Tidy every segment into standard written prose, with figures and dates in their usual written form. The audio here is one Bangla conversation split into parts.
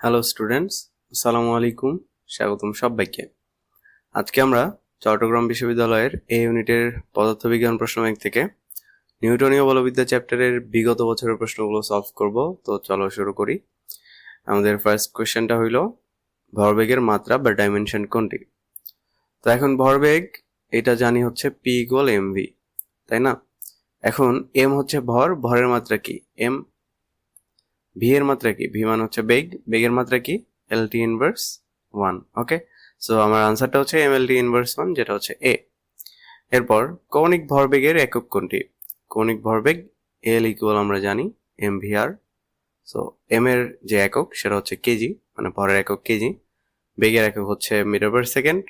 হ্যালো স্টুডেন্টস, আসসালামু আলাইকুম। স্বাগতম সবাইকে। আজকে আমরা চট্টগ্রাম বিশ্ববিদ্যালয়ের ইউনিটের পদার্থবিজ্ঞান প্রশ্ন ব্যাংক থেকে নিউটনীয় বলবিদ্যা চ্যাপ্টারের বিগত বছরের প্রশ্নগুলো সলভ করব। তো চলো শুরু করি। আমাদের ফার্স্ট কোয়েশ্চেনটা হইল ভরবেগের মাত্রা বা ডাইমেনশন কোনটি? তো এখন ভরবেগ এটা জানি হচ্ছে পি ইকুয়াল এম ভি, তাই না? এখন এম হচ্ছে ভর, ভরের মাত্রা কি এম, ভি এর মাত্রা কি ভি মানে হচ্ছে বেগ, বেগের মাত্রা কি এল টি ইনভার্স 1। ওকে, সো আমার আনসারটা হচ্ছে এম এল টি ইনভার্স 1, যেটা হচ্ছে এ। এরপর কৌণিক ভরবেগের একক কোনটি? কৌণিক ভরবেগ এল ইকুয়াল আমরা জানি এম ভি আর। সো এম এর যে একক সেটা হচ্ছে কেজি, মানে ভরের একক কেজি। বেগের একক হচ্ছে মিটার পার সেকেন্ড।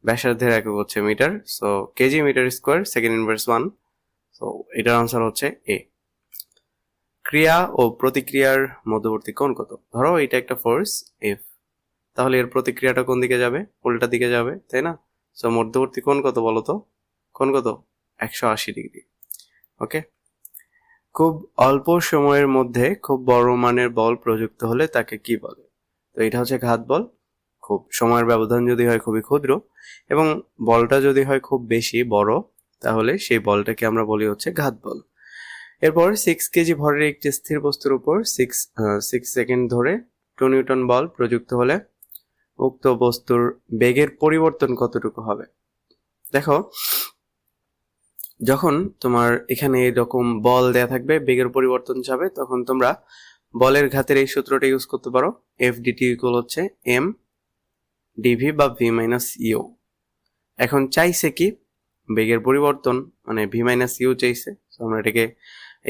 ব্যাসার্ধের একক হচ্ছে metre. So KG metre square second inverse 1। So এটার আনসার হচ্ছে এ। ক্রিয়া ও প্রতিক্রিয়ার মধ্যবর্তী কোণ কত? ধরো এটা একটা ফোর্স এফ, তাহলে এর প্রতিক্রিয়াটা কোন দিকে যাবে? উল্টা দিকে যাবে, তাই না? সো মধ্যবর্তী কোণ কত বলো তো? কোণ কত? 180 ডিগ্রি। ওকে, খুব অল্প সময়ের মধ্যে খুব বড় মানের বল প্রযুক্ত হলে তাকে কি বলে? তো এটা হচ্ছে ঘাত বল। খুব সময়ের ব্যবধান যদি হয় খুবই ক্ষুদ্র এবং বলটা যদি হয় খুব বেশি বড়, তাহলে সেই বলটাকে আমরা বলি হচ্ছে ঘাত বল। এরপর 6 কেজি ভরের একটি স্থির বস্তুর উপর 6 সেকেন্ড ধরে 2 নিউটন বল প্রযুক্ত হলে উক্ত বস্তুর বেগের পরিবর্তন কতটুকু হবে? দেখো, যখন তোমার এখানে এরকম বল দেয়া থাকবে, বেগের পরিবর্তন যাবে, তখন তোমরা বলের ঘাতের এই সূত্রটা ইউজ করতে পারো। এফ ডিটি ইকুয়াল হচ্ছে এম ডিভি বা ভি মাইনাস ইউ। এখন চাইছে কি বেগের পরিবর্তন, মানে ভি মাইনাস ইউ চাইছে। আমরা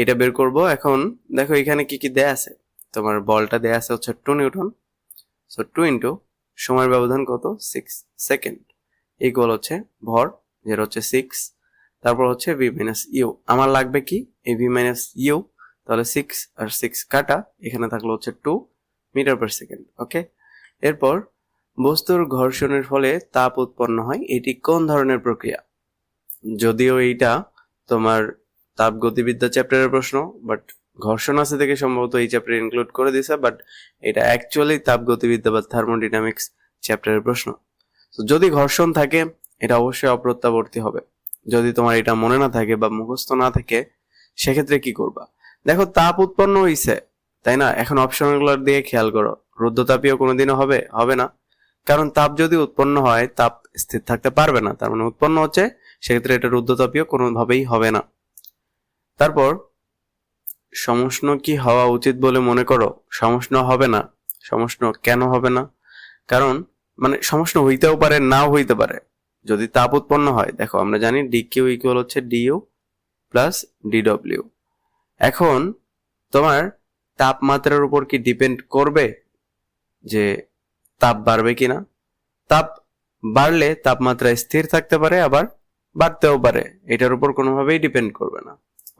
এটা বের করব। এখন দেখো এখানে কি কি দেয়া আছে। তোমার বলটা দেয়া আছে হচ্ছে 2 নিউটন। সো 2 ইন্টু সময়ের ব্যবধান কত 6 সেকেন্ড ইকুয়াল হচ্ছে ভর, যেটা হচ্ছে 6, তারপর হচ্ছে ভি মাইনাস ইউ। আমার লাগবে কি এই ভি মাইনাস ইউ, তাহলে 6 আর 6 কাটা, এখানে থাকলো হচ্ছে 2 মিটার পার সেকেন্ড। ওকে, এরপর বস্তুর ঘর্ষণের ফলে তাপ উৎপন্ন হয়, এটি কোন ধরনের প্রক্রিয়া? যদিও এইটা তোমার তাপগতিবিদ্যা চ্যাপ্টারের প্রশ্ন, বাট ঘর্ষণ আছে থেকে সম্ভবত এই চ্যাপ্টারে ইনক্লুড করে দিছে, বাট এটা অ্যাকচুয়ালি তাপগতিবিদ্যা বা থার্মোডাইনামিক্স চ্যাপ্টারের প্রশ্ন। তো যদি ঘর্ষণ থাকে এটা অবশ্যই অপ্রত্যাবর্তী হবে। যদি তোমার এটা মনে না থাকে বা মুখস্থ না থাকে, সেক্ষেত্রে কি করবা? দেখো তাপ উৎপন্ন হইছে, তাই না? এখন অপশনগুলো দিয়ে খেয়াল করো, রুদ্ধতাপীয় কোনোদিনও হবে না। কারণ তাপ যদি উৎপন্ন হয়, তাপ স্থির থাকতে পারবে না, তার মানে উৎপন্ন হচ্ছে, সেক্ষেত্রে এটা রুদ্ধতাপীয় কোনোভাবেই হবে না। তারপর সমষ্ণ কি হওয়া উচিত বলে মনে করো? সমষ্ণ হবে না। সমষ্ণ কেন হবে না? কারণ মানে সমষ্ণ হইতেও পারে, নাও হইতে পারে যদি তাপ উৎপন্ন হয়। দেখো আমরা জানি ডি কিউ ইকুয়াল হচ্ছে ডিইউ প্লাস ডিডব্লিউ। এখন তোমার তাপমাত্রার উপর কি ডিপেন্ড করবে যে তাপ বাড়বে কিনা? তাপ বাড়লে তাপমাত্রা স্থির থাকতে পারে, আবার বাড়তেও পারে, এটার উপর কোনোভাবেই ডিপেন্ড করবে না।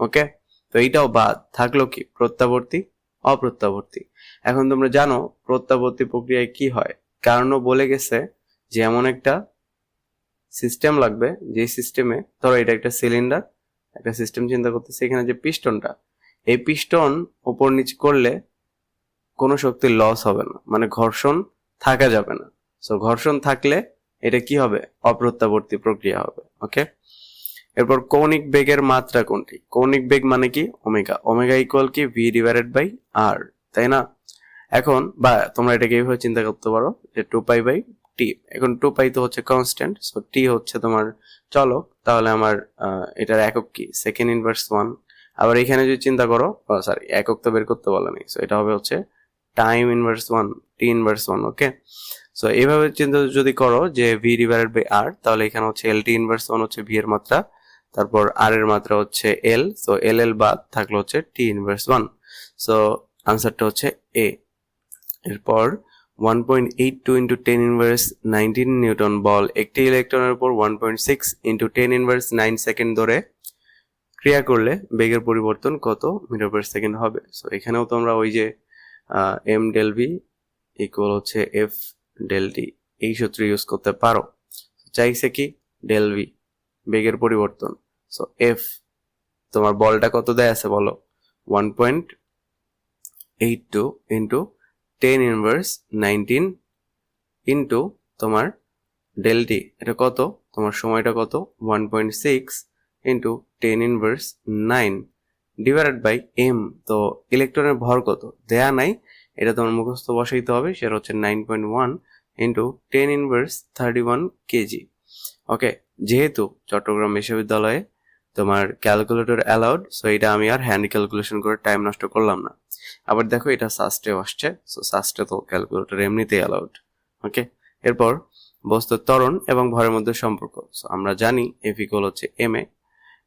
ওকে, তো এইটাও বাদ থাকলো কি প্রত্যাবর্তী অপ্রত্যাবর্তী। এখন তোমরা জানো প্রত্যাবর্তী প্রক্রিয়ায় কি হয়, কারণও বলে গেছে যে এমন একটা সিস্টেম লাগবে যে সিস্টেমে, ধরো এটা একটা সিলিন্ডার, একটা সিস্টেম চিন্তা করতেছে, এখানে যে পিস্টনটা, এই পিস্টন উপর নিচ করলে কোনো শক্তির লস হবে না, মানে ঘর্ষণ থাকা যাবে না। সো ঘর্ষণ থাকলে এটা কি হবে? অপ্রত্যাবর্তী প্রক্রিয়া হবে। ওকে, এরপর কৌণিক বেগের মাত্রা কোনটি? কৌণিক বেগ মানে কি ওমেগা। ওমেগা ইকুয়াল কি ভি ডিভাইডেড বাই আর, তাই না? এখন বা তোমরা এটাকে এইভাবে চিন্তা করতে পারো যে 2 পাই বাই টি। এখন 2 পাই তো হচ্ছে কনস্ট্যান্ট, সো টি হচ্ছে তোমার চলক, তাহলে আমার এটার একক কি সেকেন্ড ইনভার্স 1। আবার এখানে যদি চিন্তা করো, সরি একক তো বের করতে বলা নেই, সো এটা হবে হচ্ছে টাইম ইনভার্স 1, টি ইনভার্স 1। ওকে, সো এইভাবে চিন্তা যদি করো যে ভি ডিভাইডেড বাই আর, তাহলে এখানে হচ্ছে এল টি ইনভার্স 1 হচ্ছে ভি এর মাত্রা, তারপর আর এর মাত্রা হচ্ছে এল, সো এল এল বাদ থাকলো হচ্ছে টি ইনভার্স 1। সো আনসারটা হচ্ছে এ। এরপর 1.82 ইন্টু 10 ইনভার্স 19 নিউটন বল একটি ইলেকট্রনের উপর 1.6 ইন্টু 10 ইনভার্স 9 সেকেন্ড ধরে ক্রিয়া করলে বেগের পরিবর্তন কত মিটার পার সেকেন্ড হবে? সো এখানেও তোমরা ওই যে এম ডেল ভি ইকুয়াল হচ্ছে এফ ডেল টি, এই সূত্র ইউজ করতে পারো। চাইছে কি ডেল ভি বেগের পরিবর্তন। সো এফ তোমার বলটা কত দেয়া আছে বলো? 1.82 ইন্টু 10 ইনভার্স 19 ইন্টু তোমার ডেল টি, এটা কত, তোমার সময়টা কত 1.6 into 10 inverse 9 divided by M. তো ইলেকট্রনের ভর কত দেয়া নাই, এটা তোমার মুখস্থ বসাইতে হবে, সেটা হচ্ছে 9.1 ইন্টু 10 ইনভার্স 31 কেজি। ওকে, যেহেতু চট্টগ্রাম বিশ্ববিদ্যালয়ে তোমার ক্যালকুলেটর অ্যালাউড, সো এটা আমি আর হ্যান্ড ক্যালকুলেশন করে টাইম নষ্ট করলাম না। আবার দেখো এটা সাস্টেও আসছে, সো সাস্টে তো ক্যালকুলেটর এমনিতেই অ্যালাউড। ওকে, এরপর বস্তুর ত্বরণ এবং ভরের মধ্যে সম্পর্ক, সো আমরা জানি এফ ইকুয়াল হচ্ছে এম এ।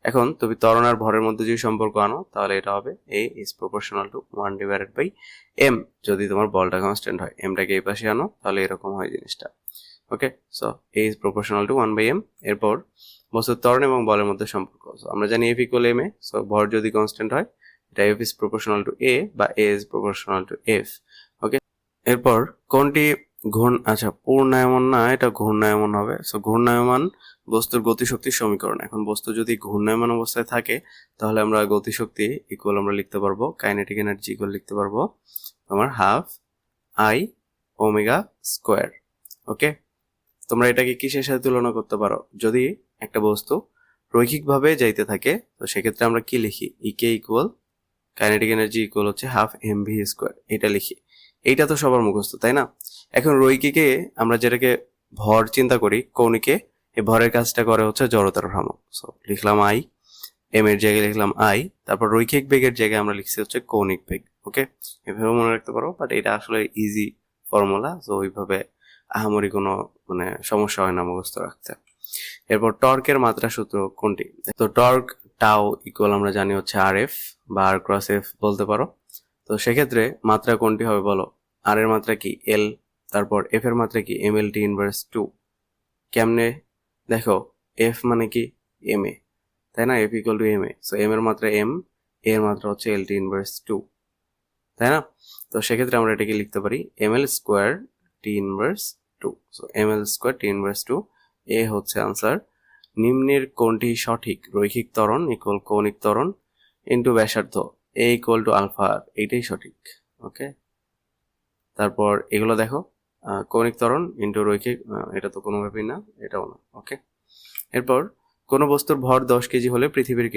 এখন তুমি ত্বরণ আর ভরের মধ্যে যদি সম্পর্ক আনো তাহলে এটা হবে a is proportional to 1 divided by m. যদি তোমার বলটা কনস্ট্যান্ট হয়, এমটাকে এই পাশে আনো তাহলে এরকম হয় জিনিসটা। Okay, so a is proportional to 1 by m. এরপর বস্তুর ত্বরণ এবং বলের মধ্যে সম্পর্ক, সো আমরা জানি F equal M A, so ভর যদি কনস্ট্যান্ট হয় এটা এফ ইজ প্রপোর্শনাল টু এ বা এ ইজ প্রপোর্শনাল টু এফ। ওকে, এরপর কোনটি আচ্ছা পূর্ণায়মান না, এটা ঘূর্ণায়মান হবে। সো ঘূর্ণায়মান বস্তুর গতিশক্তির সমীকরণ। এখন বস্তু যদি ঘূর্ণায়মান অবস্থায় থাকে তাহলে আমরা গতিশক্তি ইকুয়াল আমরা লিখতে পারবো, কাইনেটিক এনার্জি ইকুয়াল লিখতে পারবো তোমার হাফ আই ওমেগা স্কোয়ার। ওকে, তোমরা এটাকে কিসের সাথে তুলনা করতে পারো, যদি একটা বস্তু রৈখিকভাবে যাইতে থাকে তো সেক্ষেত্রে আমরা কি লিখি, ইকে ইকুয়াল কাইনেটিক এনার্জি ইকুয়াল হচ্ছে হাফ এম ভি স্কোয়ার, এটা লিখি। এইটা তো সবার মুখস্থ, তাই না? এখন রৈখিকে আমরা যেটাকে ভর চিন্তা করি, কৌণিকে এই ভরের কাজটা করে হচ্ছে জড়তার ভ্রামক। সো লিখলাম আই, এম এর জায়গায় লিখলাম আই, তারপর রৈখিক বেগের জায়গায় আমরা লিখছি হচ্ছে কৌণিক বেগ। ওকে, এভাবে মনে রাখতে পারো, বাট এটা আসলে ইজি ফর্মুলা, সো ওইভাবে আহামরি কোনো মানে সমস্যা হয় না মুখস্থ রাখতে। এরপর টর্কের মাত্রা সূত্র কোনটি? তো টর্ক টাও ইকুয়াল আমরা জানি হচ্ছে আর এফ বা আর ক্রস এফ বলতে পারো। তো সেক্ষেত্রে মাত্রা কোনটি হবে বলো? আর এর মাত্রা কি এল, তারপর এফ এর মাত্রা কি এম এল টি ইনভার্স 2। কেমনে দেখো, এফ মানে কি এম এ, তাই না? F equal to M A, so M এর মাত্রা এম, এর মাত্রা হচ্ছে এল টি ইনভার্স 2, তাই না? তো সেক্ষেত্রে আমরা এটাকে লিখতে পারি M L square T inverse 2। So M L square T inverse 2, A হচ্ছে আনসার। নিম্নের কোনটি সঠিক? রৈখিক ত্বরণ ইকুয়াল কৌণিক ত্বরণ ইন্টু ব্যাসার্ধ এ ইকুয়াল টু আলফা আর, এইটাই সঠিক। ওকে, তারপর এগুলো দেখো, কৌণিক ত্বরণ ইন্টু রৈখিক, এটা তো কোনোভাবেই না, এটাও না। ওকে, এরপর কোনো বস্তুর ভর 10 কেজি হলে পৃথিবীর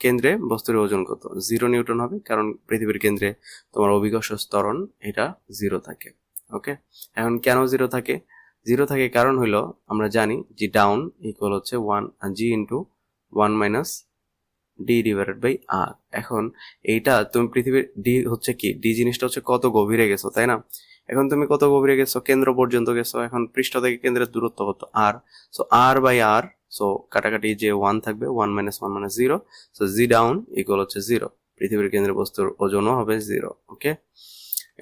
কেন্দ্রে বস্তুর ওজন কত? 0 নিউটন হবে, কারণ পৃথিবীর কেন্দ্রে তোমার অভিকর্ষ ত্বরণ এটা 0 থাকে। ওকে, এখন কেন 0 থাকে? 0 থাকে কারণ হইলো আমরা জানি জি ডাউন ইকুয়াল হচ্ছে 1 g into 1 minus d divided by r. এখন এইটা তুমি পৃথিবীর ডি হচ্ছে কি, ডি জিনিসটা হচ্ছে কত গভীরে গেছো, তাই না? এখন তুমি কত গভীরে গেছো, কেন্দ্র পর্যন্ত গেছো, এখন পৃষ্ঠ থেকে কেন্দ্রের দূরত্ব কত r, so r by R, so কাটাকাটি যে 1 থাকবে, 1 মাইনাস 1 মানে 0, সো জি ডাউন ইকুয়াল হচ্ছে 0, পৃথিবীর কেন্দ্রে বস্তুর ওজনও হবে 0। ওকে,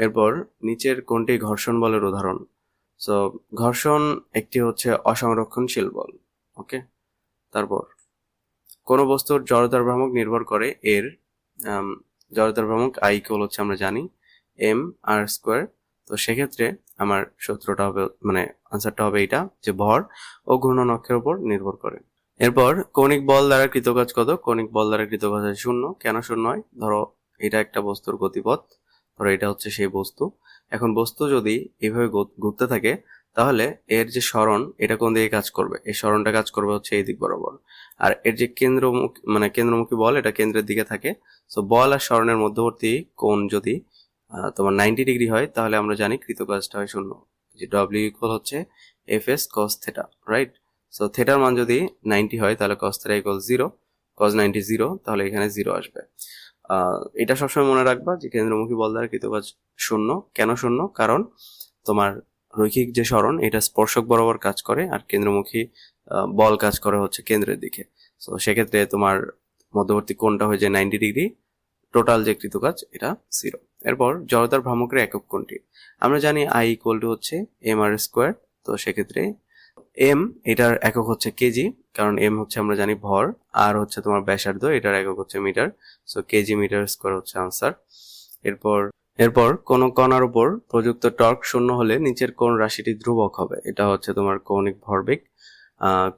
এরপর নিচের কোনটি ঘর্ষণ বলের উদাহরণ? সো ঘর্ষণ একটি হচ্ছে অসংরক্ষণশীল বল। ওকে, তারপর কোনো বস্তুর জড়তার ভ্রামক নির্ভর করে এর জড়তার ভ্রামক আই ইকুয়াল হচ্ছে আমরা জানি এম আর স্কোয়ার। তো সেক্ষেত্রে আমার সূত্রটা হবে মানে আনসারটা হবে এটা, যে ভর ও ঘূর্ণন অক্ষের উপর নির্ভর করে। এরপর কৌণিক বল দ্বারা কৃতকাজ কত? কৌণিক বল দ্বারা কৃতকাজ হয় 0। কেন 0 হয়? ধরো এটা একটা বস্তুর গতিপথ, ধরো এটা হচ্ছে সেই বস্তু। এখন বস্তু যদি এইভাবে ঘুরতে থাকে তাহলে এর যে সরণ এটা কোন দিকে কাজ করবে? এই সরণটা কাজ করবে হচ্ছে এই দিক বরাবর। আর এর যে কেন্দ্রমুখী বল এটা কেন্দ্রের দিকে থাকে। সো বল আর সরণের মধ্যবর্তী কোণ যদি তোমার 90 ডিগ্রি হয় তাহলে আমরা জানি কৃতকাজটা হয় 0, যে ডব্লিউ ইকুয়াল হচ্ছে F S cos theta, right? So থেটার মান যদি 90 হয় তাহলে কস থেটা ইকুয়াল 0, কস 90 0, তাহলে এখানে 0 আসবে। এটা সবসময় মনে রাখবা যে কেন্দ্রমুখী বল দ্বারা কৃতকাজ 0। কেন 0? কারণ তোমার রৈখিক যে সরণ এটা স্পর্শক বরাবর কাজ করে, আর কেন্দ্রমুখী বল কাজ করে হচ্ছে কেন্দ্রের দিকে। সো সেক্ষেত্রে তোমার মধ্যবর্তী কোণটা হয়ে যায় 90 ডিগ্রি, টোটাল যে কৃতকাজ এটা 0। এরপর জড়তার ভ্রামকের একক কোনটি? আমরা জানি আই ইকুয়াল টু হচ্ছে এম আর স্কোয়ার। তো সেক্ষেত্রে এম এটার একক হচ্ছে কেজি, কারণ এম হচ্ছে আমরা জানি ভর, আর হচ্ছে তোমার ব্যাসার্ধ, এটার একক হচ্ছে metre, so KG metre square হচ্ছে আনসার। এরপর কোন কণার উপর প্রযুক্ত টর্ক 0 হলে নিচের কোন রাশিটি ধ্রুবক হবে? এটা হচ্ছে তোমার কৌণিক ভরবেগ।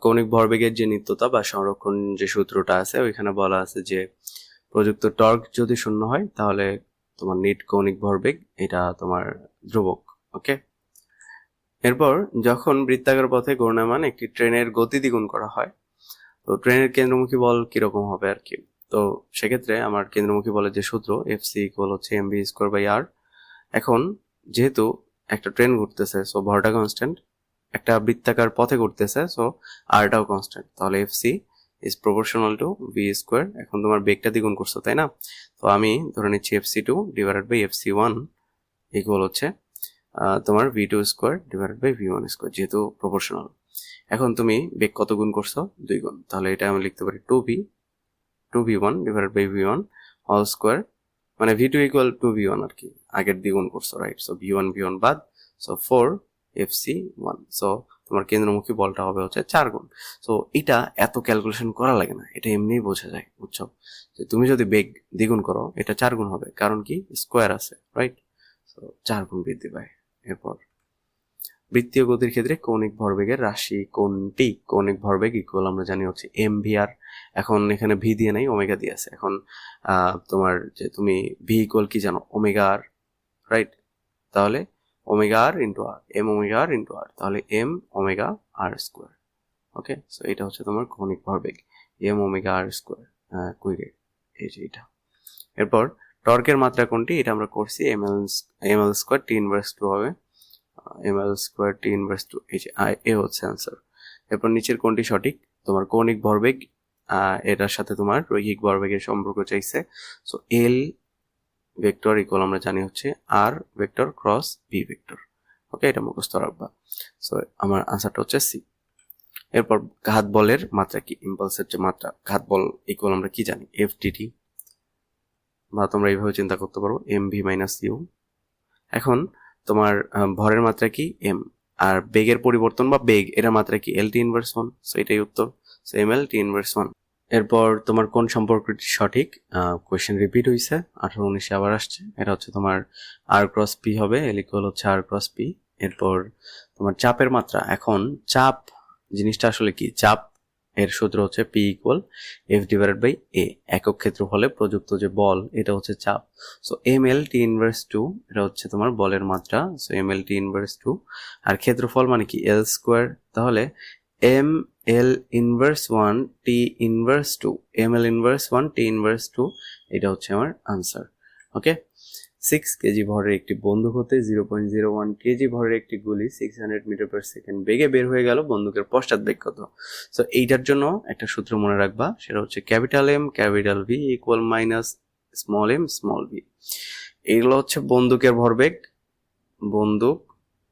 কৌণিক ভরবেগের যে নিত্যতা বা সংরক্ষণ যে সূত্রটা আছে ওইখানে বলা আছে যে প্রযুক্ত টর্ক যদি 0 হয় তাহলে তোমার নিট কৌণিক ভরবেগ, এটা তোমার ধ্রুবক। ওকে, এরপর যখন বৃত্তাকার পথে ঘূর্ণায়মান একটি ট্রেনের গতি দ্বিগুণ করা হয়, তো ট্রেনের কেন্দ্রমুখী বল কিরকম হবে আর কি। তো সেক্ষেত্রে আমার কেন্দ্রমুখী বলের যে সূত্র এফসি ইকুয়াল হচ্ছে এমভি স্কোয়ার বাই আর। এখন যেহেতু একটা ট্রেন ঘুরতেছে, সো ভরটা কনস্ট্যান্ট, একটা বৃত্তাকার পথে ঘুরতেছে, সো আরটাও কনস্ট্যান্ট, তাহলে FC is proportional two V square. এখন তোমার বেগটা দ্বিগুণ করছো, তাই না? তো আমি ধরে নিচ্ছি FC two divided by FC one equal হচ্ছে তোমার V two square divided by V one square, যেহেতু প্রপোর্শনাল। এখন তুমি বেগ কত গুণ করছো? 2 গুণ, তাহলে এটা আমি লিখতে পারি two v one divided by V one whole square, মানে v two equal to v one আর কি, আগের দ্বিগুণ করছো, রাইট? সো ভি ওয়ান বাদ, সো 4 এফসি ওয়ান। সো তোমার কেন্দ্রমুখী বলটা হবে হচ্ছে 4 গুণ। সো এটা এত ক্যালকুলেশন করা লাগে না, এটা এমনিই বোঝা যায়, বুঝছো? যে তুমি যদি বেগ দ্বিগুণ করো, এটা 4 গুণ হবে, কারণ কি স্কোয়ার আছে, রাইট? সো 4 গুণ বৃদ্ধি পায়। এরপর বৃত্তীয় গতির ক্ষেত্রে কৌণিক ভরবেগের রাশি কোনটি? কৌণিক ভরবেগ ইকুয়াল আমরা জানি হচ্ছে এম ভি আর। এখন এখানে ভি দিয়ে নাই, ওমেগা দিয়ে আছে। এখন তোমার যে তুমি ভি ইকুয়াল কি জানো? ওমেগা আর, রাইট? তাহলে ওমেগা আর ইন্টু আর, এম ওমেগা আর ইন্টু আর, তাহলে এম ওমেগা আর স্কোয়ার। ওকে, সো এটা হচ্ছে তোমার কৌণিক ভরবেগ, এম ওমেগা আর স্কোয়ার। কুইরে এই যে এটা। এরপর টর্কের মাত্রা কোনটি? এটা আমরা করছি, M L square T inverse two হবে, M L square T inverse two, এই যে এ হচ্ছে অ্যান্সার। এরপর নিচের কোনটি সঠিক? তোমার কৌণিক ভরবেগ, এটার সাথে তোমার রৈখিক ভরবেগের সম্পর্ক চাইছে। সো এল ভেক্টর ইকুয়াল আমরা জানি হচ্ছে আর ভেক্টর ক্রস বি ভেক্টর। ওকে, এটা মুখস্থ রাখবা। সো আমার আনসারটা হচ্ছে সি। এরপর ঘাত বলের মাত্রা কি? ইম্পালসের যে মাত্রা, ঘাত বল ইকুয়াল আমরা কি জানি? এফ ডিটি, বা তোমরা এইভাবে চিন্তা করতে পারো, এম ভি মাইনাস ইউ। এখন তোমার ভরের মাত্রা কি? এম, আর বেগের পরিবর্তন বা বেগ, এর মাত্রা কি? L T inverse one. So এটাই উত্তর, so M L T inverse one. এরপর তোমার কোন সম্পর্কটি সঠিক? কোয়েশ্চেন রিপিট হয়েছে, 18-19 আবার আসছে। এটা হচ্ছে তোমার আর ক্রস পি হবে, এল ইকুয়াল হচ্ছে আর ক্রস পি। এরপর তোমার চাপের মাত্রা। এখন চাপ জিনিসটা আসলে কি? চাপ এর সূত্র হচ্ছে P equal F divided by A, একক ক্ষেত্রফলে প্রযুক্ত যে বল, এটা হচ্ছে চাপ। So M L T inverse two, এটা হচ্ছে তোমার বলের মাত্রা, so M L T inverse two. আর ক্ষেত্রফল মানে কি? এল স্কোয়ার, তাহলে M L inverse one T inverse two, M L inverse one T inverse two, এটা হচ্ছে আমার আনসার। ওকে, 6 কেজি ভরের একটি বন্দুক হতে 0.01 কেজি ভরের একটি গুলি 600 মিটার পার সেকেন্ড বেগে বের হয়ে গেল, বন্দুকের পশ্চাৎ বেগ কত? সো এইটার জন্য একটা সূত্র মনে রাখবা, সেটা হচ্ছে capital M capital V equal minus small M small V. এগুলো হচ্ছে বন্দুকের ভরবেগ, বন্দুক,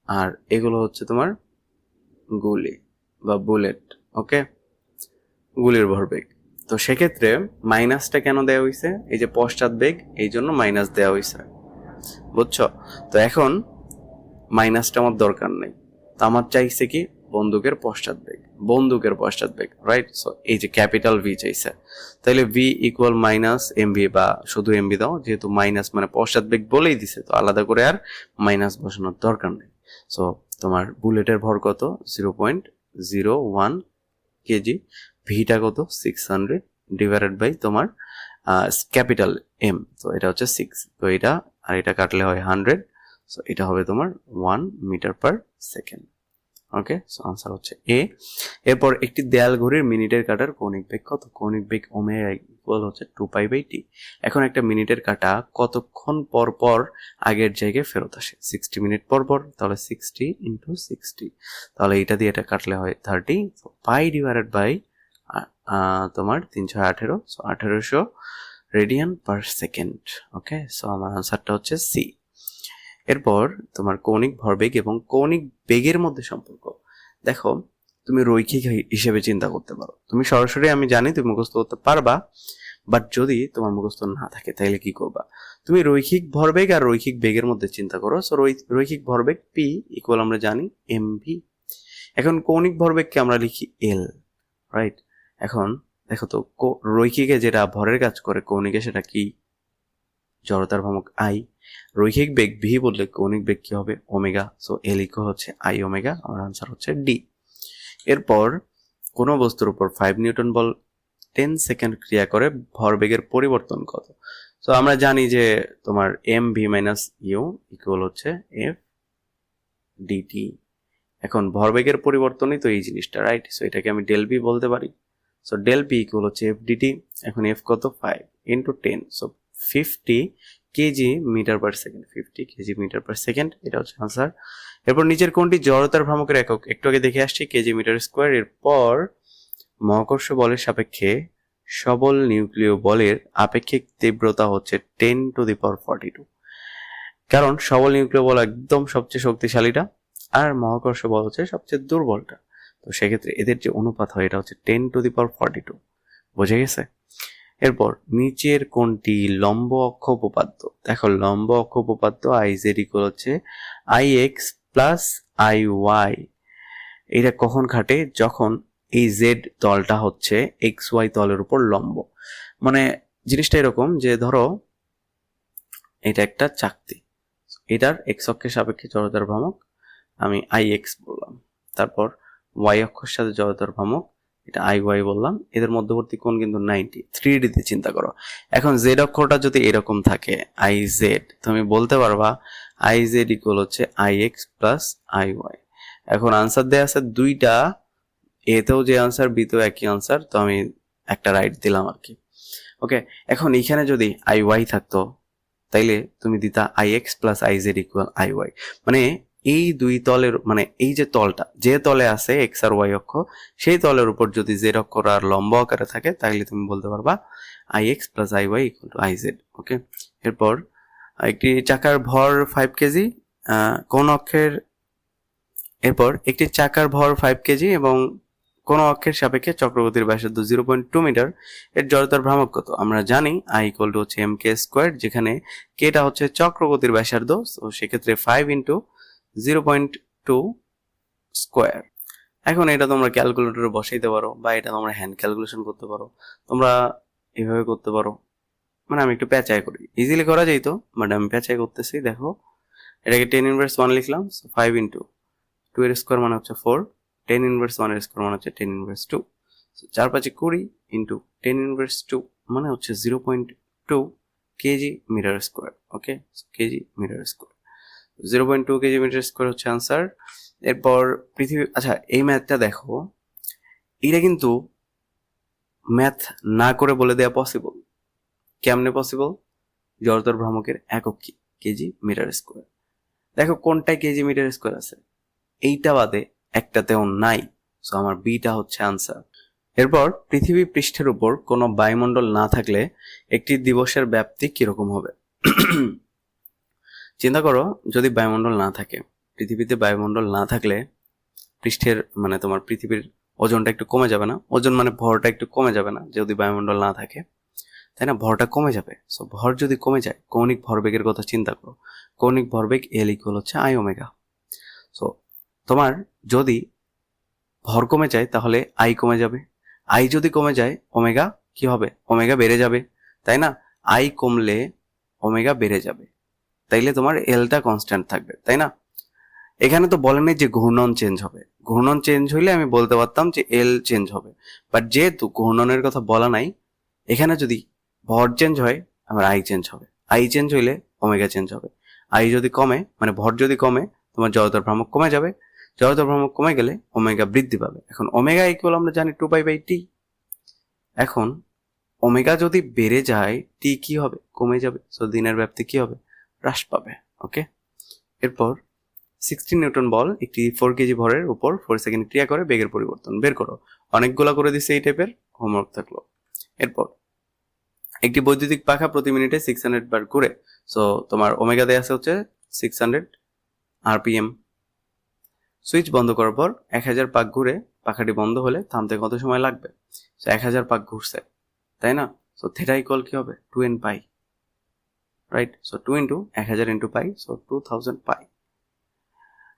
আর এগুলো হচ্ছে তোমার গুলি বা বুলেট। ওকে, গুলির ভরবেগ। তো সেক্ষেত্রে মাইনাসটা কেন দেওয়া হয়েছে? এই যে পশ্চাৎ বেগ, এই জন্য মাইনাস দেওয়া হয়েছে, বুঝছো? তো এখন মাইনাসটা আমার দরকার নেই, তো আমার চাইছে কি? বন্দুকের পশ্চাৎ বেগ, বন্দুকের পশ্চাৎ বেগ, রাইট? সো এই যে ক্যাপিটাল ভি চাইছে, তাহলে V equal minus M V, বা শুধু এম ভি দাও, যেহেতু মাইনাস মানে পশ্চাৎ বেগ বলেই দিছে, তো আলাদা করে আর মাইনাস বসানোর দরকার নেই। সো তোমার বুলেটের ভর কত? 0.01 কেজি, ভিটা কত? 600 ডিভাইডেড বাই তোমার ক্যাপিটাল এম, তো এটা হচ্ছে 6, তো এটা আর এটা কাটলে হয় 100, সো এটা হবে তোমার 1 মিটার পার সেকেন্ড। ওকে, সো আনসার হচ্ছে এ। এরপর একটি দেয়াল ঘড়ির মিনিটের কাটার কৌণিক বেগ কত? কৌণিক বেগ ওমেগা ইকুয়াল হচ্ছে 2π/t। এখন একটা মিনিটের কাটা কতক্ষণ পর পর আগের জায়গায় ফেরত আসে? 60 মিনিট পর পর, তাহলে 60 ইন্টু 60, তাহলে এটা দিয়ে এটা কাটলে হয় 30, পাই ডিভাইডেড বাই তোমার 318, সো 1800 রেডিয়ান পার সেকেন্ড। ওকে, সো আমার আনসারটা হচ্ছে সি। এরপর তোমার কৌণিক ভরবেগ এবং কৌণিক বেগের মধ্যে সম্পর্ক। দেখো, তুমি রৈখিক হিসেবে চিন্তা করতে পারো, তুমি সরাসরি আমি জানি তুমি মুখস্থ করতে পারবা, বাট যদি তোমার মুখস্থ না থাকে তাহলে কি করবা? তুমি রৈখিক ভরবেগ আর রৈখিক বেগের মধ্যে চিন্তা করো। সো রৈখিক ভরবেগ পি ইকুয়াল আমরা জানি এম ভি। এখন কৌণিক ভরবেগকে আমরা লিখি এল, রাইট? এখন দেখো তো, রৈখিকে যেটা ভরের কাজ করে, কৌণিকে সেটা কি? জড়তার ভ্রামক আই। রৈখিক বেগ ভি বললে কৌণিক বেগ কি হবে? ওমেগা, সো এল ইকুয়াল হচ্ছে আই ওমেগা, আমার আনসার হচ্ছে ডি। এরপর কোনো বস্তুর উপর 5 নিউটন বল 10 সেকেন্ড ক্রিয়া করে ভরবেগের পরিবর্তন কত? সো আমরা জানি যে তোমার M V minus U equal হচ্ছে এফ ডিটি। এখন ভরবেগের পরিবর্তনই তো এই জিনিসটা, রাইট? সো এটাকে আমি ডেল বি বলতে পারি। সো ডেল পি ইকুয়াল হচ্ছে এফ ডিটি। এখন এফ কত? 5 into 10, so 50 KG metre per second. 50 KG metre per second, এটা হচ্ছে আনসার। এরপর নিচের কোনটি জড়তার ভ্রামকের একক? একটু আগে দেখে আসছি কেজি মিটার স্কোয়ার। এরপর মহাকর্ষ বলের সাপেক্ষে সবল নিউক্লিয় বলের আপেক্ষিক তীব্রতা হচ্ছে 10⁻42, কারণ সবল নিউক্লিয় বল একদম সবচেয়ে শক্তিশালীটা আর মহাকর্ষ বল হচ্ছে সবচেয়ে দুর্বলটা। তো সেক্ষেত্রে এদের যে অনুপাত হয় এটা হচ্ছে 10⁻42। বোঝা গেছে? এরপর নিচের কোনটি লম্ব অক্ষ উপপাদ্য? দেখো লম্ব অক্ষ উপপাদ্য আইজেড ইকুয়াল হচ্ছে I x plus I Y. এটা কখন খাটে? যখন এই জেড তলটা হচ্ছে এক্স ওয়াই তলের উপর লম্ব। মানে জিনিসটা এরকম যে ধরো এটা একটা চাকতি, এটার এক্স অক্ষের সাপেক্ষে জড়তার ভ্রামক আমি আই এক্স বললাম, তারপর ওয়াই অক্ষের সাথে জড়তার ভ্রামক এটা আই ওয়াই বললাম। এদের মধ্যবর্তী কোণ কিন্তু 90। 3D তে চিন্তা করো। এখন জেড অক্ষরটা যদি এরকম থাকে আই জেড, তুমি বলতে পারবা আই জেড ইকুয়াল হচ্ছে I x plus I Y. এখন আনসার দেয়া আছে দুইটা, এতেও যে আনসার বিতেও একই আনসার, তো আমি একটা রাইট দিলাম আর কি। ওকে, এখন এইখানে যদি আই ওয়াই থাকতো তাইলে তুমি দিতা I x plus I Z equal I Y. মানে এই দুই তলের মানে এই যে তলটা যে তলে আছে এক্স আর ওয়াই অক্ষ, সেই তলের উপর যদি জেড অক্ষ আর লম্ব আকারে থাকে তাহলে তুমি বলতে পারবা I x plus I y equal to I z. Okay, এরপর একটি চাকার ভর 5 কেজি কোন অক্ষের একটি চাকার ভর 5 কেজি এবং কোন অক্ষের সাপেক্ষে চক্রগতির ব্যাসার্ধ 0.2 মিটার, এর জড়তার ভ্রামক কত? আমরা জানি আই ইকুয়াল টু হচ্ছে এম কে স্কোয়ার, যেখানে কেটা হচ্ছে চক্রগতির ব্যাসার্ধ। তো সেক্ষেত্রে 5 ইন্টু 0.2 স্কোয়ার। এখন এটা তোমরা ক্যালকুলেটরে বসাইতে পারো বা এটা তোমরা হ্যান্ড ক্যালকুলেশন করতে পারো, তোমরা এভাবে করতে পারো। মানে আমি একটু প্যাচাই করি, ইজিলি করা যাইতো বাট আমি প্যাচাই করতেছি। দেখো এটাকে 10 ইনভার্স 1 লিখলাম, 5 ইন্টু 2 এর স্কোয়ার মানে হচ্ছে 4, 10 ইনভার্স 1 এর স্কোয়ার মানে হচ্ছে 10 ইনভার্স 2, 4 5 20 ইন্টু 10 ইনভার্স 2 মানে হচ্ছে 0.2 kg metre square. Okay, kg metre square, 0.2 kg metre square হচ্ছে আনসার। এরপর পৃথিবী, আচ্ছা এই ম্যাথটা দেখো, এটা কিন্তু ম্যাথ না করে বলে দেওয়া পসিবল। কেমনে পসিবল? জড়তার ভ্রামকের একক কি? KG metre square. দেখো কোনটায় কেজি মিটার স্কোয়ার আছে, এইটা বাদে একটাতেও নাই। সো আমার বিটা হচ্ছে আনসার। এরপর পৃথিবী পৃষ্ঠের উপর কোনো বায়ুমণ্ডল না থাকলে একটি দিবসের ব্যাপ্তি কিরকম হবে? চিন্তা করো যদি বায়ুমণ্ডল না থাকে, পৃথিবীতে বায়ুমণ্ডল না থাকলে পৃষ্ঠের মানে তোমার পৃথিবীর ওজনটা একটু কমে যাবে না? ওজন মানে ভরটা একটু কমে যাবে না যদি বায়ুমণ্ডল না থাকে, তাই না? ভরটা কমে যাবে। সো ভর যদি কমে যায়, কৌণিক ভরবেগের কথা চিন্তা করো। কৌণিক ভরবেগ এল ইকুয়াল হচ্ছে আই ওমেগা। সো তোমার যদি ভর কমে যায় তাহলে আই কমে যাবে, আই যদি কমে যায় ওমেগা কি হবে? ওমেগা বেড়ে যাবে, তাই না? আই কমলে ওমেগা বেড়ে যাবে, তাইলে তোমার এলটা কনস্ট্যান্ট থাকবে, তাই না? এখানে তো বলে নেই যে ঘূর্ণন চেঞ্জ হবে। ঘূর্ণন চেঞ্জ হইলে আমি বলতে পারতাম যে এল চেঞ্জ হবে, বাট যেহেতু ঘূর্ণনের কথা বলা নাই, এখানে যদি ভর চেঞ্জ হয় আমার আই চেঞ্জ হবে, আই চেঞ্জ হইলে ওমেগা চেঞ্জ হবে। আই যদি কমে মানে ভর যদি কমে, তোমার জড়তার ভ্রামক কমে যাবে, জড়তার ভ্রামক কমে গেলে ওমেগা বৃদ্ধি পাবে। এখন ওমেগা ইকুয়াল আমরা জানি 2π/t। এখন ওমেগা যদি বেড়ে যায় টি কি হবে? কমে যাবে। সো দিনের ব্যাপ্তি কি হবে? হ্রাস পাবে। ওকে, এরপর 16 নিউটন বল একটি 4 কেজি ভরের উপর 4 সেকেন্ড ক্রিয়া করে বেগের পরিবর্তন বের করো। অনেকগুলা করে দিচ্ছে এই টাইপের, হোমওয়ার্ক থাকলো। এরপর একটি বৈদ্যুতিক পাখা প্রতি মিনিটে 600 বার ঘুরে। সো তোমার ওমেগা দেয়া আছে হচ্ছে 600 আরপিএম। সুইচ বন্ধ করার পর 1000 পাক ঘুরে পাখাটি বন্ধ হলে থামতে কত সময় লাগবে? সো 1000 পাক ঘুরছে, তাই না? সো থিটা ইকুয়াল কি হবে? 2n pi, right? So 2 into 1000 into pi, so 2000 pi.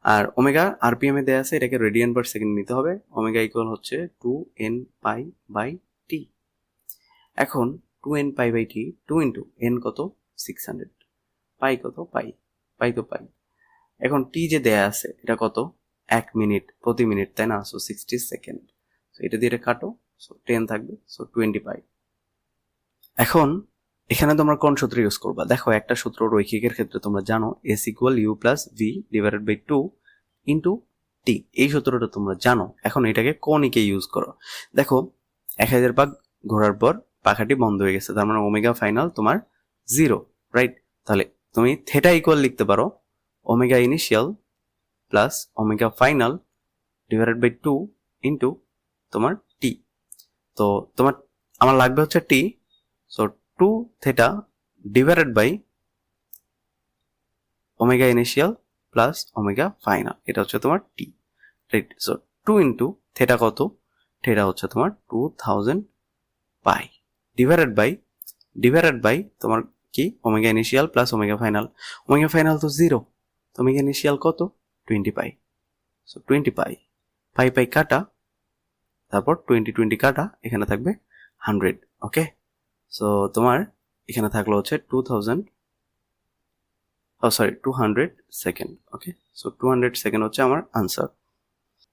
আর ওমেগা আরপিএম এ দেয়া আছে, এটাকে রেডিয়ান পার সেকেন্ড নিতে হবে। ওমেগা ইকুয়াল হচ্ছে 2n পাই বাই টি। এখন 2n pi by T, 2 into n কত? 600, পাই কত? পাই, পাই তো পাই। এখন টি যে দেয়া আছে এটা কত? 1 মিনিট প্রতি মিনিট, তাই না? So 60 second. সো এটা দিয়ে এটা কাটো, সো 10 থাকবে, সো 20 পাই। এখন এখানে তোমরা কোন সূত্র ইউজ করবা? দেখো একটা সূত্র রৈখিকের ক্ষেত্রে তোমরা জানো S equal u plus v divided by 2 into t. এই সূত্রটা তোমরা জানো। এখন এটাকে কনিকে ইউজ করো। দেখো 1000 পাক ঘোরার পর পাখাটি বন্ধ হয়ে গেছে, তার মানে ওমেগা ফাইনাল তোমার 0, রাইট? তাহলে তুমি থেটা ইকুয়াল লিখতে পারো omega initial plus omega final divided by 2 into তোমার টি। তো তোমার আমার লাগবে হচ্ছে t, so 2 theta divided by omega initial plus omega final, এটা হচ্ছে তোমার t, right? So 2 into theta কত? থেটা হচ্ছে তোমার 2000 পাই ডিভাইডেড বাই তোমার কি omega initial plus omega final. Omega final তো 0, তো ওমেগা ইনিশিয়াল কত? 20 পাই। সো 20 পাই, পাই পাই কাটা, তারপর 20 কাটা, এখানে থাকবে 100। ওকে, সো তোমার এখানে থাকলো হচ্ছে 200 সেকেন্ড। ওকে, সো 200 সেকেন্ড হচ্ছে আমার আনসার।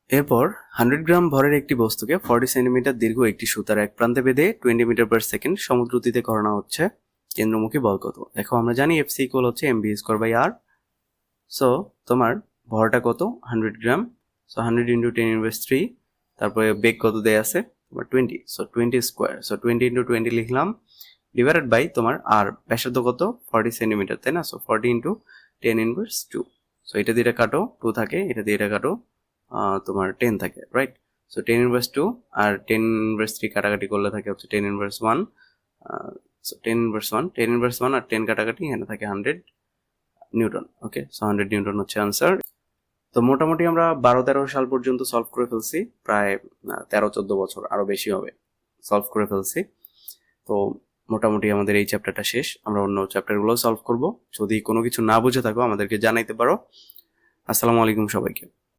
এরপর 100 গ্রাম ভরের একটি বস্তুকে 40 সেন্টিমিটার দীর্ঘ একটি সুতার এক প্রান্তে বেঁধে 20 মিটার পার সেকেন্ড সমুদ্রগতিতে করানো হচ্ছে, কেন্দ্রমুখী বল কত? দেখো আমরা জানি এফসি ইকুয়াল হচ্ছে MV square by R. So তোমার ভরটা কত? 100 গ্রাম। সো 100 ইন্টু 10 ইনভার্স 3, তারপরে বেগ কত দেয়া আছে? তোমার 20, সো 20 স্কোয়ার, সো 20 ইন্টু 20 লিখলাম, ডিভাইডেড বাই তোমার আর ব্যাসার্ধ কত? 40 সেন্টিমিটার, তাই না? সো 40 ইন্টু 10 ইনভার্স 2, সো এটা দিয়ে কাটো 2 থাকে, এটা দিয়ে কাটো তোমার 10 থাকে, রাইট? সো 10 ইনভার্স 2 আর 10 ইনভার্স 3 কাটাকাটি করলে থাকে হচ্ছে 10 ইনভার্স 1। সো 10 ইনভার্স 1 আর 10 কাটাকাটি, এখানে থাকে 100 নিউটন। ওকে, সো 100 নিউটন হচ্ছে আনসার। তো মোটামুটি আমরা 12-13 সাল পর্যন্ত সলভ করে ফেলছি, প্রায় 13-14 বছর, আরো বেশি হবে, সলভ করে ফেলছি। তো মোটামুটি আমাদের এই চ্যাপ্টারটা শেষ। আমরা অন্য চ্যাপ্টারগুলো সলভ করব। যদি কোনো কিছু না বুঝে থাকো আমাদেরকে জানাইতে পারো। আসসালামু আলাইকুম সবাইকে।